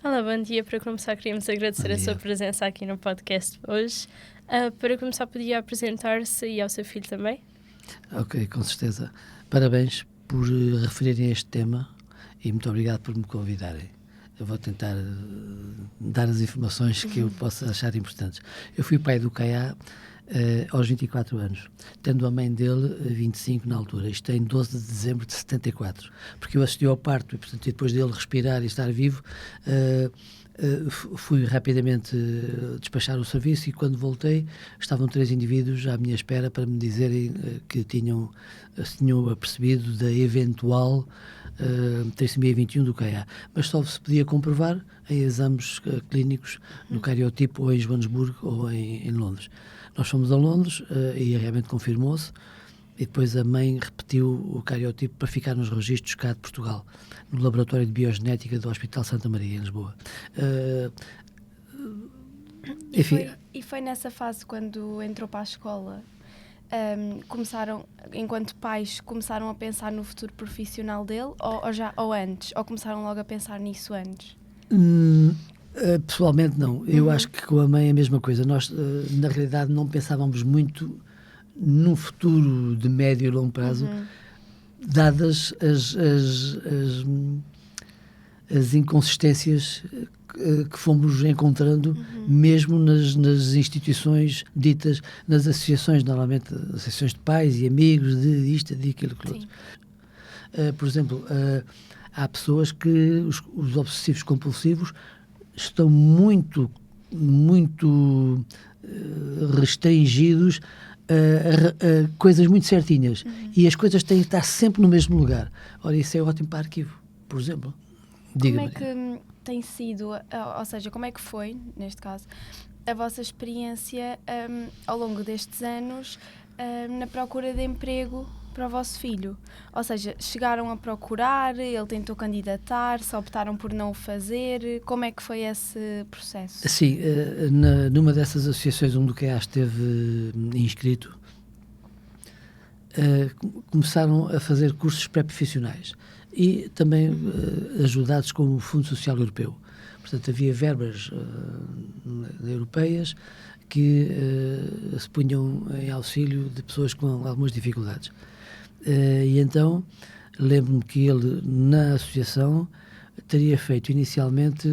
Olá, bom dia. Para começar, queríamos agradecer a sua presença aqui no podcast hoje. Para começar, podia apresentar-se e ao seu filho também? Ok, com certeza. Parabéns por referirem a este tema e muito obrigado por me convidarem. Eu vou tentar dar as informações que eu possa achar importantes. Eu fui pai do Caiá aos 24 anos, tendo a mãe dele 25 na altura, isto em 12 de dezembro de 74, porque eu assisti ao parto e, portanto, depois dele respirar e estar vivo, fui rapidamente despachar o serviço e quando voltei estavam 3 indivíduos à minha espera para me dizerem que tinham apercebido da eventual trissomia 21 do Caiá, mas só se podia comprovar em exames clínicos no cariotipo ou em Joanesburgo ou em Londres. Nós fomos a Londres e realmente confirmou-se, e depois a mãe repetiu o cariotipo para ficar nos registros cá de Portugal, no Laboratório de Biogenética do Hospital Santa Maria, em Lisboa. Enfim. E foi nessa fase, quando entrou para a escola, começaram, enquanto pais, começaram a pensar no futuro profissional dele, ou antes? Ou começaram logo a pensar nisso antes? Pessoalmente não. Eu acho que com a mãe é a mesma coisa. Nós, na realidade, não pensávamos muito num futuro de médio e longo prazo, dadas as inconsistências que fomos encontrando, mesmo nas instituições ditas, nas associações, normalmente associações de pais e amigos, de isto, de aquilo, que outro. Por exemplo, há pessoas que os obsessivos compulsivos estão muito restringidos a coisas muito certinhas, e as coisas têm que estar sempre no mesmo lugar. Ora, isso é ótimo para arquivo, por exemplo. Como é que tem sido, ou seja, como é que foi, neste caso, a vossa experiência ao longo destes anos na procura de emprego para o vosso filho? Ou seja, chegaram a procurar, ele tentou candidatar-se, optaram por não o fazer? Como é que foi esse processo? Sim, numa dessas associações onde o CAA esteve inscrito, começaram a fazer cursos pré-profissionais e também ajudados com o Fundo Social Europeu. Portanto, havia verbas europeias que se punham em auxílio de pessoas com algumas dificuldades. E então, lembro-me que ele, na associação, teria feito inicialmente,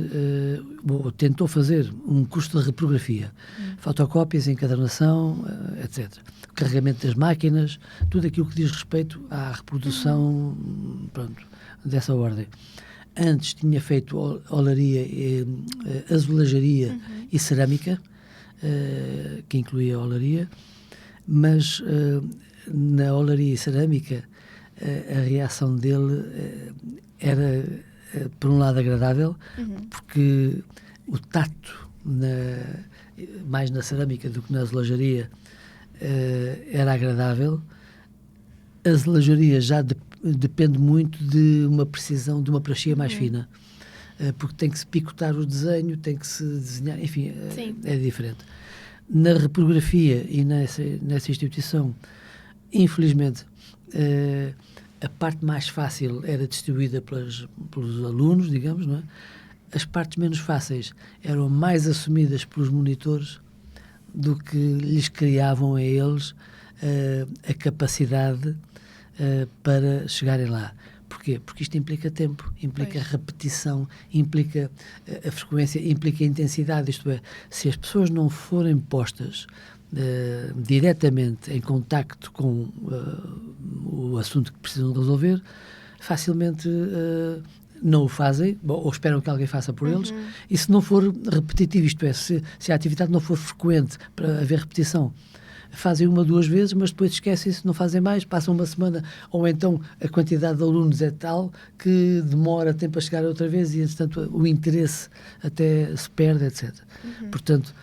tentou fazer um curso de reprografia, fotocópias, encadernação, etc. Carregamento das máquinas, tudo aquilo que diz respeito à reprodução, pronto, dessa ordem. Antes tinha feito olaria, azulejaria e cerâmica, que incluía a olaria, mas na olaria e cerâmica a reação dele era, por um lado, agradável, porque o tato, mais na cerâmica do que na azulejaria, era agradável. A azulejaria já depende muito de uma precisão, de uma praxia mais fina, porque tem que se picotar o desenho, tem que se desenhar, enfim, é diferente. Na reprografia e nessa instituição, infelizmente, a parte mais fácil era distribuída pelos alunos, digamos, não é? As partes menos fáceis eram mais assumidas pelos monitores do que lhes criavam a eles a capacidade para chegarem lá. Porquê? Porque isto implica tempo, implica repetição, implica a frequência, implica a intensidade. Isto é, se as pessoas não forem postas diretamente em contacto com o assunto que precisam resolver, facilmente não o fazem, ou esperam que alguém faça por eles, e se não for repetitivo, isto é, se a atividade não for frequente para haver repetição, fazem uma, duas vezes, mas depois esquecem-se, não fazem mais, passam uma semana, ou então a quantidade de alunos é tal que demora tempo a chegar outra vez e, entretanto, o interesse até se perde, etc. Portanto,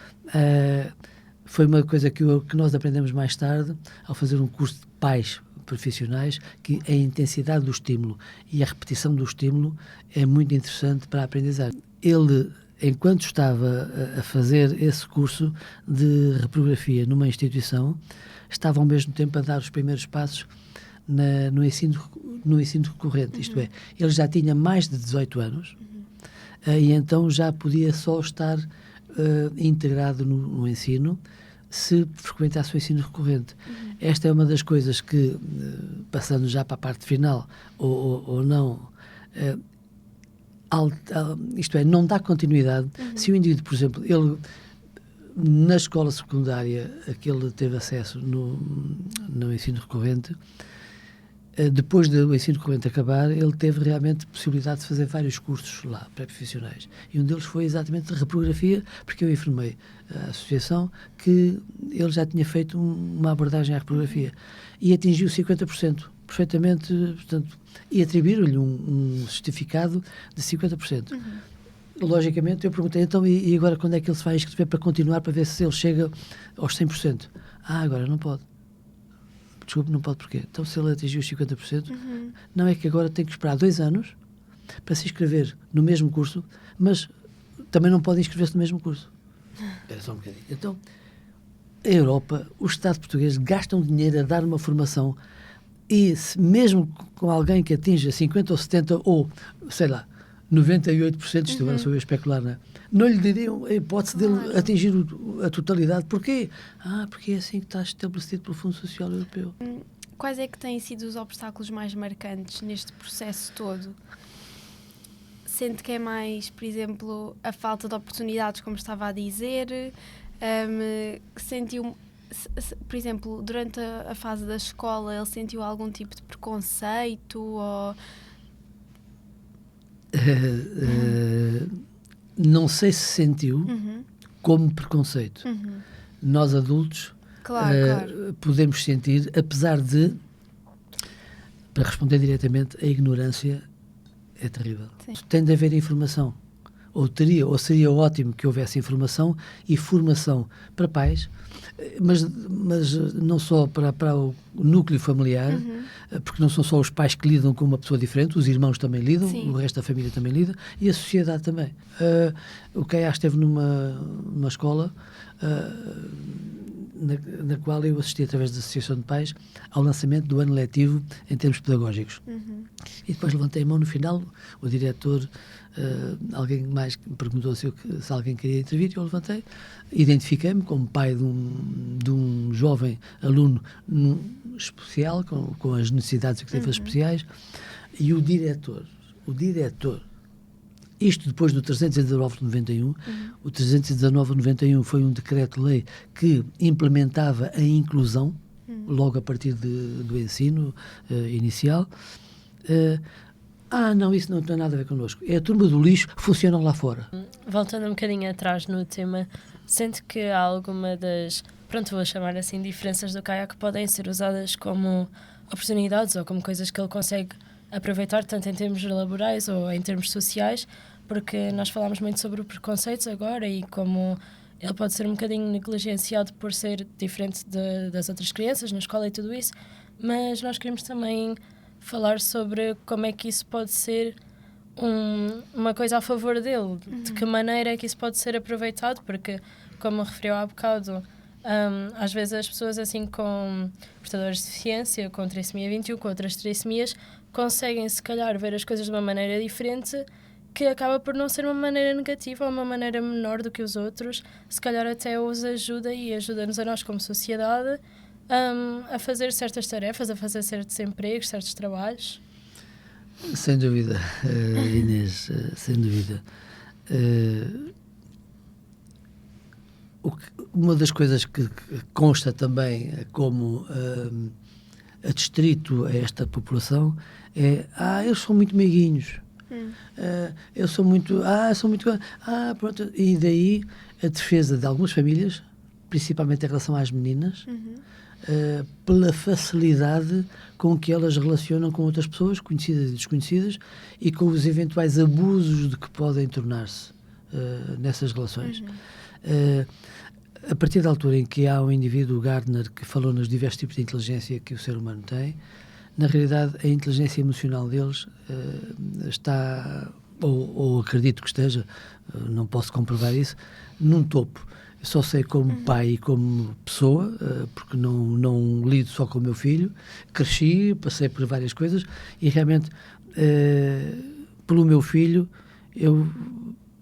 foi uma coisa que nós aprendemos mais tarde, ao fazer um curso de pais profissionais, que a intensidade do estímulo e a repetição do estímulo é muito interessante para a aprendizagem. Ele, enquanto estava a fazer esse curso de reprografia numa instituição, estava ao mesmo tempo a dar os primeiros passos no ensino recorrente, isto é, ele já tinha mais de 18 anos, e então já podia só estar integrado no ensino se frequentasse o ensino recorrente. Esta é uma das coisas que, passando já para a parte final, ou não, isto é, não dá continuidade se o indivíduo, por exemplo, ele na escola secundária a que ele teve acesso no ensino recorrente, depois do ensino recorrente acabar, ele teve realmente possibilidade de fazer vários cursos lá, pré-profissionais. E um deles foi exatamente de reprografia, porque eu informei a associação que ele já tinha feito uma abordagem à reprografia e atingiu 50%, perfeitamente, portanto, e atribuíram-lhe um certificado de 50%. Logicamente, eu perguntei, então, e agora quando é que ele se vai inscrever para continuar, para ver se ele chega aos 100%? Agora não pode. Desculpe, não pode porquê? Então, se ele atingiu os 50%, não é que agora tem que esperar 2 anos para se inscrever no mesmo curso, mas também não pode inscrever-se no mesmo curso. Espera só um bocadinho. Então, a Europa, o Estado português gastam dinheiro a dar uma formação e mesmo com alguém que atinja 50% ou 70% ou, sei lá, 98%, isto agora sou eu a especular, não lhe diriam a hipótese dele atingir a totalidade. Porquê? Porque é assim que está estabelecido pelo Fundo Social Europeu. Quais é que têm sido os obstáculos mais marcantes neste processo todo? Sente que é mais, por exemplo, a falta de oportunidades, como estava a dizer? Sentiu, por exemplo, durante a fase da escola, ele sentiu algum tipo de preconceito? Ou... não sei se sentiu como preconceito. Nós adultos claro. podemos sentir, apesar de, para responder diretamente, a ignorância é terrível. Sim. Tem de haver informação, ou seria ótimo que houvesse informação e formação para pais, mas não só para o núcleo familiar, porque não são só os pais que lidam com uma pessoa diferente, os irmãos também lidam, Sim. O resto da família também lida, e a sociedade também. O Caiá esteve numa escola na qual eu assisti através da Associação de Pais ao lançamento do ano letivo em termos pedagógicos. E depois levantei a mão no final, o diretor, alguém mais me perguntou se alguém queria intervir, e eu levantei, identifiquei-me como pai de um jovem aluno especial, com as necessidades especiais, e o diretor, isto depois do 319 de 91, o 319 de 91 foi um decreto-lei que implementava a inclusão, logo a partir do ensino inicial. Não, isso não tem nada a ver connosco. É a turma do lixo, funciona lá fora. Voltando um bocadinho atrás no tema, sente que há alguma das, vou chamar assim, diferenças do Caiá que podem ser usadas como oportunidades ou como coisas que ele consegue aproveitar, tanto em termos laborais ou em termos sociais, porque nós falámos muito sobre o preconceito agora e como ele pode ser um bocadinho negligenciado por ser diferente das outras crianças na escola e tudo isso, mas nós queremos também falar sobre como é que isso pode ser uma coisa a favor dele, de que maneira é que isso pode ser aproveitado, porque, como referiu há bocado, às vezes as pessoas assim com portadores de deficiência, com trissomia 21, com outras trissomias, conseguem se calhar ver as coisas de uma maneira diferente, que acaba por não ser uma maneira negativa ou uma maneira menor do que os outros, se calhar até os ajuda e ajuda-nos a nós como sociedade a fazer certas tarefas, a fazer certos empregos, certos trabalhos. Sem dúvida, Inês, sem dúvida. Uma das coisas que consta também como adstrito a esta população é eles são muito meiguinhos. Eu sou muito... pronto. E daí a defesa de algumas famílias, principalmente em relação às meninas, pela facilidade com que elas relacionam com outras pessoas, conhecidas e desconhecidas, e com os eventuais abusos de que podem tornar-se nessas relações. A partir da altura em que há um indivíduo, o Gardner, que falou nos diversos tipos de inteligência que o ser humano tem, na realidade a inteligência emocional deles está, ou acredito que esteja, não posso comprovar isso, num topo. Eu só sei como pai e como pessoa, porque não lido só com o meu filho, cresci, passei por várias coisas e realmente pelo meu filho eu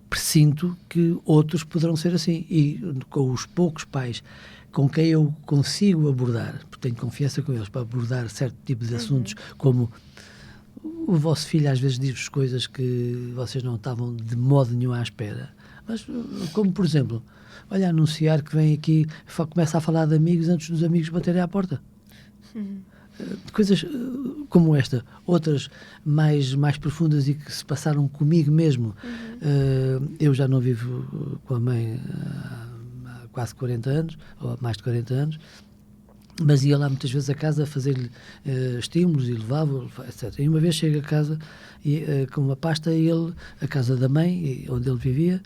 pressinto que outros poderão ser assim. E com os poucos pais com quem eu consigo abordar, porque tenho confiança com eles para abordar certo tipo de assuntos, como o vosso filho às vezes diz-vos coisas que vocês não estavam de modo nenhum à espera. Mas, como por exemplo, olha, anunciar que vem aqui, começa a falar de amigos antes dos amigos baterem à porta. Coisas como esta, outras mais profundas e que se passaram comigo mesmo. Eu já não vivo com a mãe há quase 40 anos, ou há mais de 40 anos, mas ia lá muitas vezes a casa a fazer-lhe estímulos e levava-o, etc. E uma vez chega a casa com uma pasta, e ele, a casa da mãe, onde ele vivia,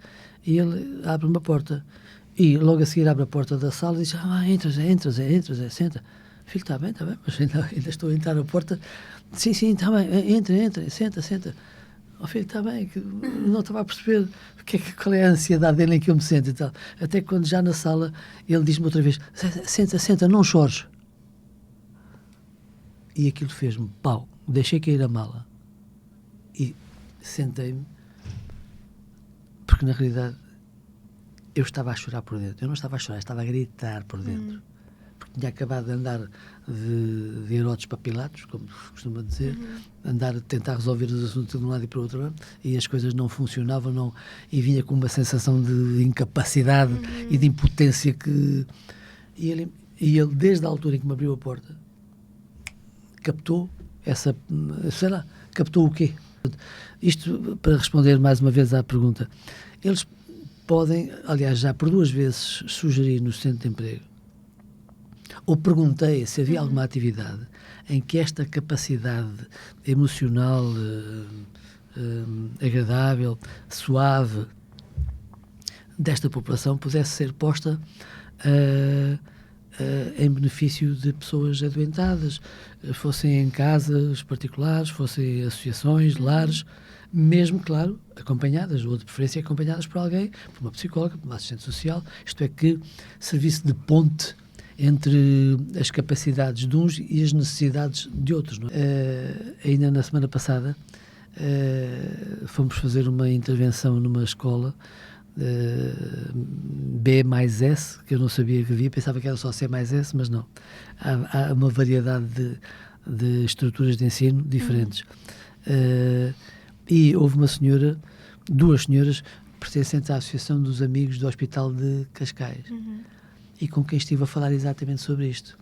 e ele abre uma porta. E logo a seguir abre a porta da sala e diz: entra, senta. Filho, está bem, mas ainda estou a entrar na porta. Sim, está bem, entra, senta. Oh, filho, está bem, que não estava a perceber qual é a ansiedade dele em que eu me sento e tal. Até que quando já na sala, ele diz-me outra vez: senta, não chores. E aquilo fez-me pau. Deixei cair a mala e sentei-me, porque na realidade eu estava a chorar por dentro. Eu não estava a chorar, estava a gritar por dentro. Tinha acabado de andar de Herodes para Pilatos, como se costuma dizer, andar a tentar resolver os assuntos de um lado e para o outro, e as coisas não funcionavam, e vinha com uma sensação de incapacidade e de impotência e ele, desde a altura em que me abriu a porta, captou captou o quê? Isto para responder mais uma vez à pergunta. Eles podem, aliás, já por 2 vezes sugeri no centro de emprego, ou perguntei se havia alguma atividade em que esta capacidade emocional, agradável, suave desta população pudesse ser posta em benefício de pessoas adoentadas, fossem em casas particulares, fossem associações, lares, mesmo, claro, acompanhadas, ou de preferência acompanhadas por alguém, por uma psicóloga, por uma assistente social, isto é, que serviço de ponte entre as capacidades de uns e as necessidades de outros. Não é? Ainda na semana passada fomos fazer uma intervenção numa escola B mais S, que eu não sabia que havia, pensava que era só C mais S, mas não. Há uma variedade de estruturas de ensino diferentes. E houve duas senhoras pertencentes à Associação dos Amigos do Hospital de Cascais. E com quem estive a falar exatamente sobre isto.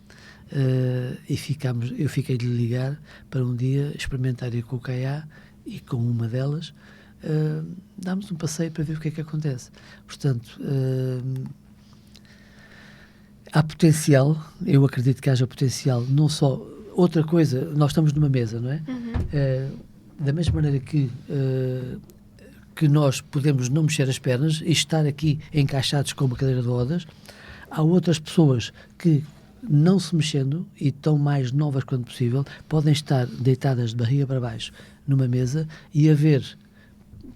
Eu fiquei de lhe ligar para um dia experimentar ir com o CAIA e com uma delas darmos um passeio para ver o que é que acontece. Portanto, há potencial, eu acredito que haja potencial, não só... Outra coisa, nós estamos numa mesa, não é? Da mesma maneira que nós podemos não mexer as pernas e estar aqui encaixados com uma cadeira de rodas, há outras pessoas que, não se mexendo, e tão mais novas quanto possível, podem estar deitadas de barriga para baixo numa mesa e haver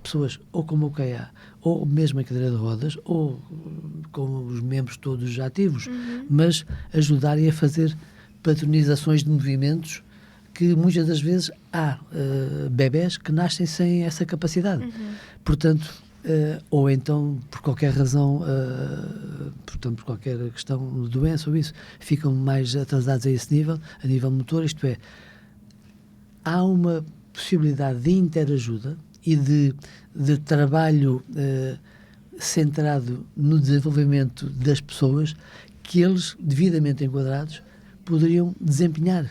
pessoas ou como o CAIA, ou mesmo a cadeira de rodas, ou com os membros todos ativos, mas ajudarem a fazer patronizações de movimentos que muitas das vezes há bebés que nascem sem essa capacidade. Portanto, ou então, por qualquer razão, portanto, por qualquer questão de doença ou isso, ficam mais atrasados a esse nível, a nível motor, isto é, há uma possibilidade de interajuda e de trabalho centrado no desenvolvimento das pessoas que eles, devidamente enquadrados, poderiam desempenhar.